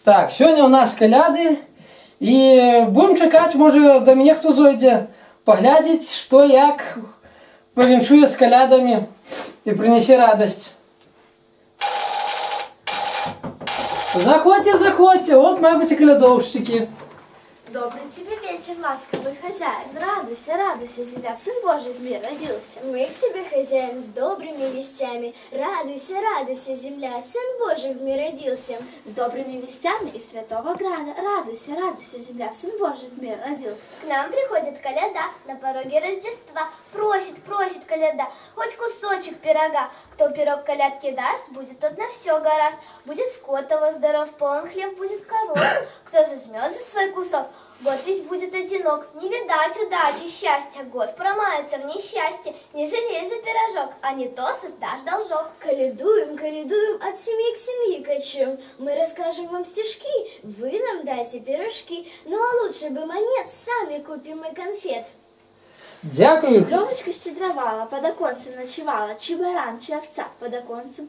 Так, сьогодні у нас коляди. І будемо чекати, може до мене хто зайде, поглядіть, що як повіншує з колядами і принесе радость. Заходьте, заходьте, от, мабуть, і колядовщики. Добрый тебе вечер, ласковый хозяин. Радуйся, радуйся, земля, Сын Божий в мир родился. Мы к тебе, хозяин, с добрыми вестями. Радуйся, радуйся, земля, Сын Божий в мир родился. С добрыми вестями из святого града. Радуйся, радуйся, земля, Сын Божий в мир родился. К нам приходит коляда на пороге Рождества. Просит, просит коляда, хоть кусочек пирога. Кто пирог колядке даст, будет тот на все гораст. Будет скот его здоров, полон хлеб будет коров. Кто возьмет за свой кусок, год весь будет одинок. Не видать удачи, счастья, год промается в несчастье. Не жалей же пирожок, а не то создашь должок. Колядуем, колядуем, от семьи к семье кочуем. Мы расскажем вам стишки, вы нам дайте пирожки. Ну а лучше бы монет, сами купим мы конфет. Дякую. Щедровочка щедровала, под оконцем ночевала. Чи баран, чи овца под оконцем.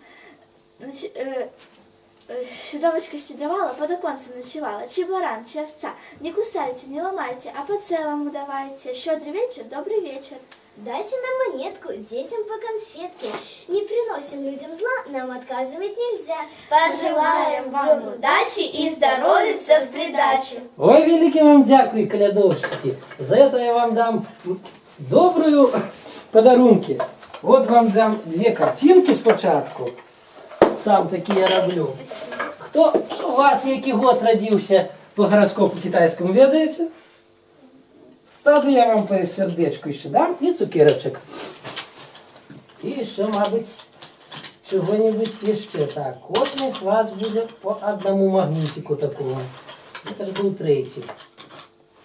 Щедровочка щедровала, под оконцем ночевала. Чи баран, чи овца. Не кусайте, не ломайте, а по целому давайте. Щедрый вечер, добрый вечер. Дайте нам монетку, детям по конфетке. Не приносим людям зла, нам отказывать нельзя. Пожелаем вам удачи и здоровья в придачу. Ой, велике вам дякую, колядовщики. За это я вам дам добрую подарунки. Вот вам дам две картинки спочатку. Сам такі я роблю. Хто у вас який год родився по гороскопу китайському, ведаєте? Тоді я вам по сердечку ще дам і цукерочок. І ще, мабуть, чого-нибудь ще. Так, кожен з вас буде по одному магнітику такого. Це ж був третій.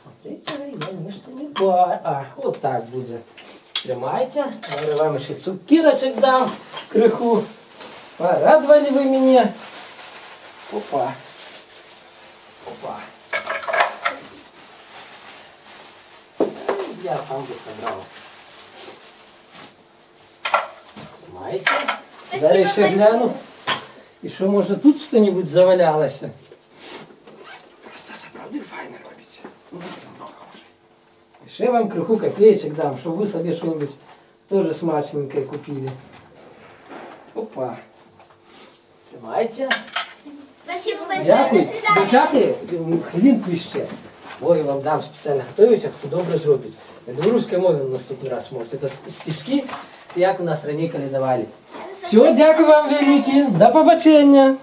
А третього я, звісно, не бачу. А, от так буде. Тримайте. Я вам ще цукерочок дам криху. Порадовали вы меня. Опа. Опа. Я сам бы собрал. Понимаете? Зараз еще гляну. И что, может, тут что-нибудь завалялось? Просто собрал, и файно робите. Много уже. Еще я вам крыху копеечек дам, чтобы вы себе что-нибудь тоже смачненькое купили. Опа. Тримайте. Спасибо большое, Дякую. до свидания. Дівчати, хвилинку ще. Ой, вам дам спеціально. Готуюся, хто добре зробить. На білоруській мові на наступний раз можете. Це стишки, як у нас раніше колядували. Все, дякую вам велике. До побачення.